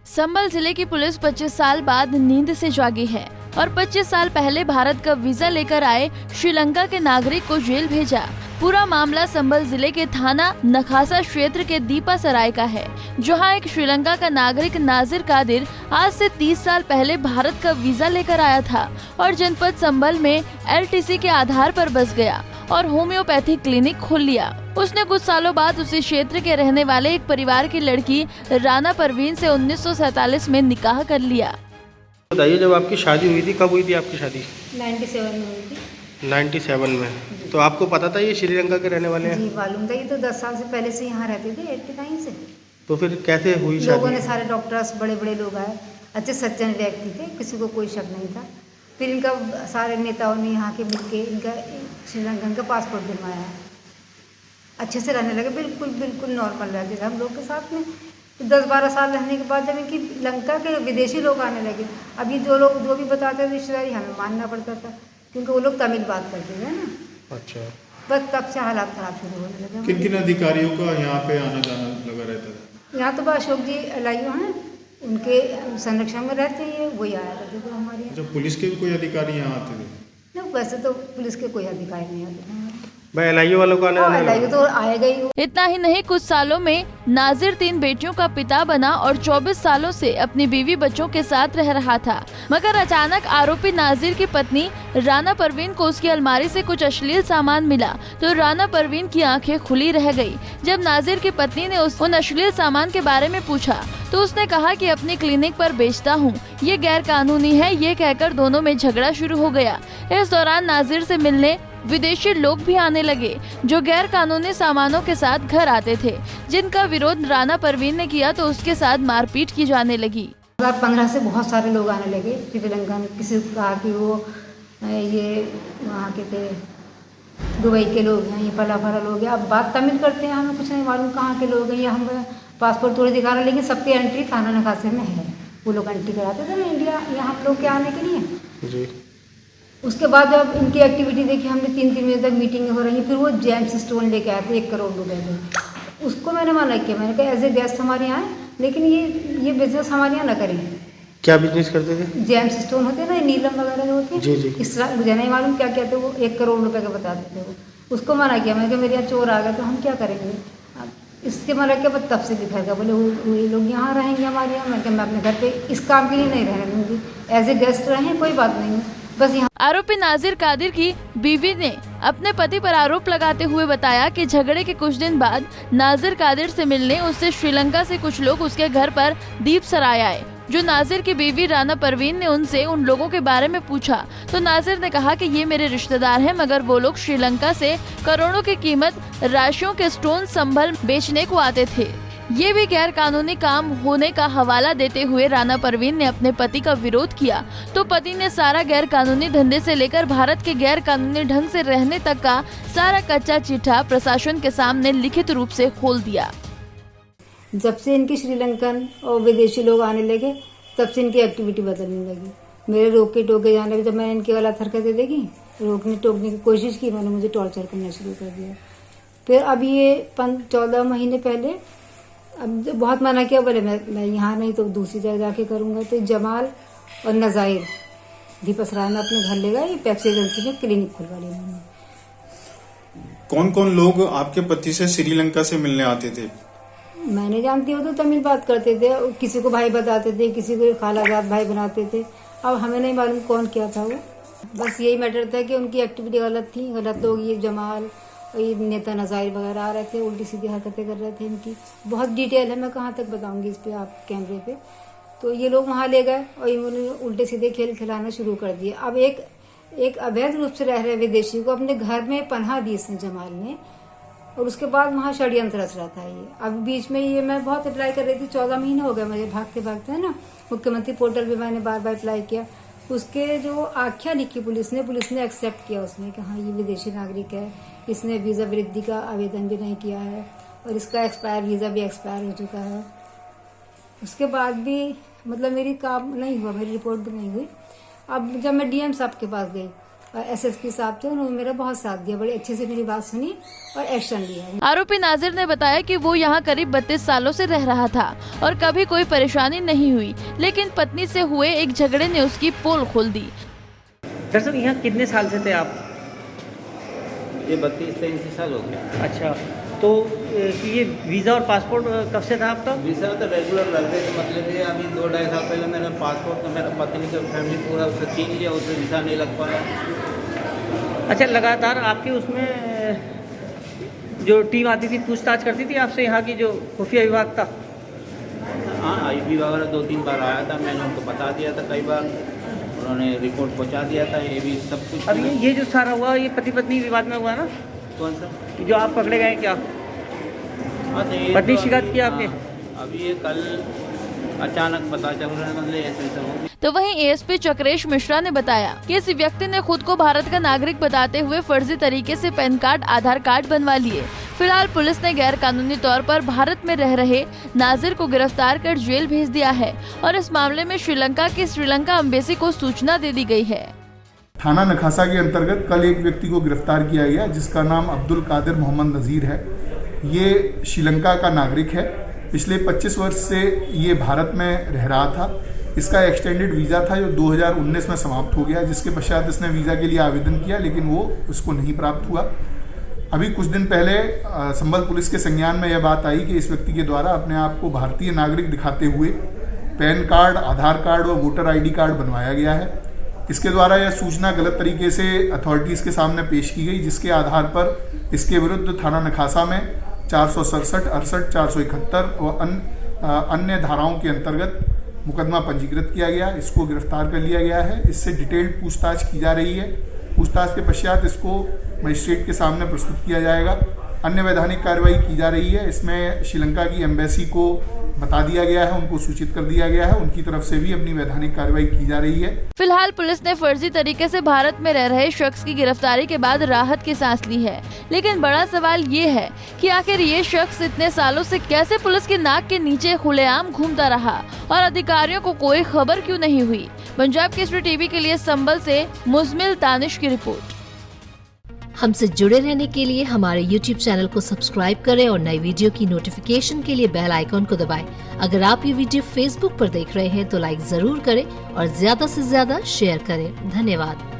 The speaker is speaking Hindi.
संबल जिले की पुलिस 25 साल बाद नींद से जागी है और 25 साल पहले भारत का वीजा लेकर आए श्रीलंका के नागरिक को जेल भेजा। पूरा मामला संबल जिले के थाना नखासा क्षेत्र के दीपा सराय का है, जहां एक श्रीलंका का नागरिक नाजिर कादिर आज से 30 साल पहले भारत का वीजा लेकर आया था और जनपद संबल में LTC के आधार पर बस गया और होम्योपैथिक क्लिनिक खोल लिया। उसने कुछ सालों बाद उसी क्षेत्र के रहने वाले एक परिवार की लड़की राना परवीन से 1947 में निकाह कर लिया। बताइए, जब आपकी शादी हुई थी, कब हुई थी आपकी शादी? 97 में हुई थी। 97 में। तो आपको पता था ये श्रीलंका के रहने वाले हैं? जी मालूम था, ये तो 10 साल से पहले से यहाँ रहते थे, 89 से। तो फिर कैसे हुई शादी? लोगों ने सारे डॉक्टर्स बड़े बड़े लोग आए, अच्छे सज्जन व्यक्ति थे, किसी को कोई शक नहीं था। फिर इनका सारे नेताओं ने यहाँ के मिलके इनका श्रीलंकन का पासपोर्ट दिलवाया। अच्छे से रहने लगे, बिल्कुल बिल्कुल नॉर्मल रहते थे हम लोग के साथ में। 10-12 साल रहने के बाद जब इनकी लंका के विदेशी लोग आने लगे, अभी जो भी बताते थे रिश्तेदारी हमें मानना पड़ता था, क्योंकि वो लोग तमिल बात करते थे ना। अच्छा। बस तब से हालात खराब शुरू होने लगे। किन किन अधिकारियों का यहाँ पे आना जाना लगा रहता था? यहाँ तो अशोक जी लाइयो हैं, उनके संरक्षण में रहते हैं, वही आया करते थे हमारे यहाँ। जब पुलिस के भी कोई अधिकारी यहाँ आते थे? नहीं, वैसे तो पुलिस के कोई अधिकारी नहीं आते थे। भाई LIO वालों को आने जाना लाइयो तो आएगा ही। इतना ही नहीं, कुछ सालों में नाजिर 3 बेटियों का पिता बना और 24 सालों से अपनी बीवी बच्चों के साथ रह रहा था। मगर अचानक आरोपी नाजिर की पत्नी राना परवीन को उसकी अलमारी से कुछ अश्लील सामान मिला तो राना परवीन की आंखें खुली रह गई। जब नाजिर की पत्नी ने उन अश्लील सामान के बारे में पूछा तो उसने कहा कि अपनी क्लिनिक पर बेचता हूँ, ये गैर कानूनी है। ये कहकर दोनों में झगड़ा शुरू हो गया। इस दौरान नाजिर से मिलने विदेशी लोग भी आने लगे, जो गैर कानूनी सामानों के साथ घर आते थे, जिनका विरोध राना परवीन ने किया तो उसके साथ मारपीट की जाने लगी। 2015 से बहुत सारे लोग आने लगे श्रीलंका में। किसी को कहा कि वो ये वहाँ के थे, दुबई के लोग हैं, ये फला लोग हैं। अब बात तमिल करते हैं, हमें कुछ नहीं मालूम कहाँ के लोग हैं। ये हम पासपोर्ट थोड़ी दिखा रहे, लेकिन सबकी एंट्री थाना नखासे में है। वो लोग एंट्री कराते थे ना इंडिया, यहाँ हम लोग के आने के लिए जी। उसके बाद जब इनकी एक्टिविटी देखी हमने, 3-3 बजे तक मीटिंग हो रही है। फिर वो जेम्स स्टोन लेके आए थे 1 करोड़ रुपए के। उसको मैंने मना किया, मैंने कहा एज ए गेस्ट हमारे यहाँ, लेकिन ये बिजनेस हमारे यहाँ ना करें। क्या बिजनेस करते थे? जेम्स स्टोन होते हैं ना, नीलम वगैरह जो होते हैं। जी जी। इस तरह मुझे नहीं मालूम क्या कहते हैं, वो 1 करोड़ रुपए का बताते थे वो। उसको मना किया, मैंने कहा मेरे यहाँ चोर आ गए तो हम क्या करेंगे। अब इसके मना किया, बस तब से बिखर गया। बोले वो लोग यहाँ रहेंगे हमारे यहाँ। मैं अपने घर पे इस काम के लिए नहीं रहने दूँगी, एज ए गेस्ट रहें, कोई बात नहीं है, बस यहाँ। आरोपी नाजिर कादिर की बीवी ने अपने पति पर आरोप लगाते हुए बताया कि झगड़े के कुछ दिन बाद नाजिर कादिर से मिलने उससे श्रीलंका से कुछ लोग उसके घर पर दीप सराय आए। जो नाजिर की बीवी राना परवीन ने उनसे उन लोगों के बारे में पूछा तो नाजिर ने कहा कि ये मेरे रिश्तेदार हैं, मगर वो लोग श्रीलंका से करोड़ों की कीमत राशियों के स्टोन संभल बेचने को आते थे। ये भी गैर कानूनी काम होने का हवाला देते हुए राना परवीन ने अपने पति का विरोध किया तो पति ने सारा गैर कानूनी धंधे से लेकर भारत के गैर कानूनी ढंग से रहने तक का सारा कच्चा चिट्ठा प्रशासन के सामने लिखित रूप से खोल दिया। जब से इनके श्रीलंकन और विदेशी लोग आने लगे, तब से इनकी एक्टिविटी बदलने लगी। मेरे रोके टोके जाने लगे। जब मैंने इनकी गलत हरकतें देखी, रोकने टोकने की कोशिश की, मैंने मुझे टॉर्चर करना शुरू कर दिया। फिर अब ये 14 महीने पहले अब बहुत मना किया, बोले मैं यहाँ नहीं तो दूसरी जगह जाके करूँगा। तो जमाल और नज़ाइर दीपसराय में अपने घर ले गए, ये पेप्सी एजेंसी में क्लिनिक खुलवा लिया मैंने। कौन कौन लोग आपके पति से श्रीलंका से मिलने आते थे? मैंने जानती हूँ तो तमिल बात करते थे, किसी को भाई बताते थे, किसी को खालाजाद भाई बनाते थे। अब हमें नहीं मालूम कौन क्या था वो। बस यही मैटर था कि उनकी एक्टिविटी गलत थी। गलत लोग ये जमाल और ये नेता नज़ाइर वगैरह आ रहे थे, उल्टी सीधी हरकतें कर रहे थे। इनकी बहुत डिटेल है, मैं कहाँ तक बताऊंगी इस पे आप कैमरे पे। तो ये लोग वहाँ ले गए और इन्होंने उल्टे सीधे खेल खिलाना शुरू कर दिए। अब एक अवैध रूप से रह रहे विदेशी को अपने घर में पनाह दी इसने, जमाल ने, और उसके बाद वहाँ षड्यंत्र रच रहा था ये। अब बीच में ये मैं बहुत अप्लाई कर रही थी, 14 महीने हो गए मुझे भागते भागते, है ना। मुख्यमंत्री पोर्टल पे मैंने बार अप्लाई किया। उसके जो आख्या लिखी पुलिस ने एक्सेप्ट किया उसमें कि हाँ ये विदेशी नागरिक है, इसने वीज़ा वृद्धि का आवेदन भी नहीं किया है और इसका वीज़ा भी एक्सपायर हो चुका है। उसके बाद भी मतलब मेरी काम नहीं हुआ, मेरी रिपोर्ट भी नहीं हुई। अब जब मैं DM साहब के पास गई और एसएसपी साहब थे, उन्होंने मेरा बहुत साथ दिया, बड़े अच्छे से मेरी बात सुनी और एक्शन लिया। आरोपी नाजिर ने बताया कि वो यहाँ करीब 32 सालों से रह रहा था और कभी कोई परेशानी नहीं हुई, लेकिन पत्नी से हुए एक झगड़े ने उसकी पोल खोल दी। दरअसल यहाँ कितने साल से थे आप? ये 32-33 साल हो गया। अच्छा, तो ये वीज़ा और पासपोर्ट कब से था आपका? वीज़ा तो रेगुलर लग रहे थे, मतलब ये अभी 2-2.5 साल पहले मेरा पासपोर्ट तो मेरा पत्नी का फैमिली पूरा उससे छीन लिया, उससे वीज़ा नहीं लग पाया। अच्छा, लगातार आपके उसमें जो टीम आती थी पूछताछ करती थी आपसे, यहाँ की जो खुफिया विभाग था? हाँ, आईबी वगैरह 2-3 बार आया था, मैंने उनको बता दिया था, कई बार उन्होंने रिपोर्ट पहुँचा दिया था, ये भी सब कुछ। अब ये जो सारा हुआ ये पति पत्नी विवाद में हुआ ना? कौन सा? जो आप पकड़े गए क्या? हाँ, तो ये पत्नी तो शिकायत की आपने? अभी ये कल अचानक पता चल रहा है, मतलब ऐसे हो गया। तो वहीं एएसपी चक्रेश मिश्रा ने बताया कि इस व्यक्ति ने खुद को भारत का नागरिक बताते हुए फर्जी तरीके से पैन कार्ड, आधार कार्ड बनवा लिए। फिलहाल पुलिस ने गैर कानूनी तौर पर भारत में रह रहे नाजिर को गिरफ्तार कर जेल भेज दिया है और इस मामले में श्रीलंका की श्रीलंका एम्बेसी को सूचना दे दी गई है। थाना नखासा के अंतर्गत कल एक व्यक्ति को गिरफ्तार किया गया जिसका नाम अब्दुल कादिर मोहम्मद नज़ीर है। ये श्रीलंका का नागरिक है। पिछले 25 वर्ष से ये भारत में रह रहा था। इसका एक्सटेंडेड वीज़ा था जो 2019 में समाप्त हो गया, जिसके पश्चात इसने वीज़ा के लिए आवेदन किया लेकिन वो उसको नहीं प्राप्त हुआ। अभी कुछ दिन पहले संभल पुलिस के संज्ञान में यह बात आई कि इस व्यक्ति के द्वारा अपने आप को भारतीय नागरिक दिखाते हुए पैन कार्ड, आधार कार्ड और वोटर ID कार्ड बनवाया गया है। इसके द्वारा यह सूचना गलत तरीके से अथॉरिटीज़ के सामने पेश की गई, जिसके आधार पर इसके विरुद्ध थाना नखासा में 467, 68, 471 और अन्य धाराओं के अंतर्गत मुकदमा पंजीकृत किया गया। इसको गिरफ्तार कर लिया गया है। इससे डिटेल्ड पूछताछ की जा रही है। पूछताछ के पश्चात इसको मजिस्ट्रेट के सामने प्रस्तुत किया जाएगा। अन्य वैधानिक कार्रवाई की जा रही है। इसमें श्रीलंका की एम्बेसी को बता दिया गया है, उनको सूचित कर दिया गया है। उनकी तरफ से भी अपनी वैधानिक कार्रवाई की जा रही है। फिलहाल पुलिस ने फर्जी तरीके से भारत में रह रहे शख्स की गिरफ्तारी के बाद राहत की सांस ली है, लेकिन बड़ा सवाल ये है कि आखिर ये शख्स इतने सालों से कैसे पुलिस के नाक के नीचे खुलेआम घूमता रहा और अधिकारियों को कोई खबर क्यों नहीं हुई। पंजाब केसरी टीवी के लिए संभल से मुजमिल तानिश की रिपोर्ट। हमसे जुड़े रहने के लिए हमारे YouTube चैनल को सब्सक्राइब करें और नई वीडियो की नोटिफिकेशन के लिए बेल आइकॉन को दबाएं। अगर आप ये वीडियो Facebook पर देख रहे हैं तो लाइक जरूर करें और ज्यादा से ज्यादा शेयर करें। धन्यवाद।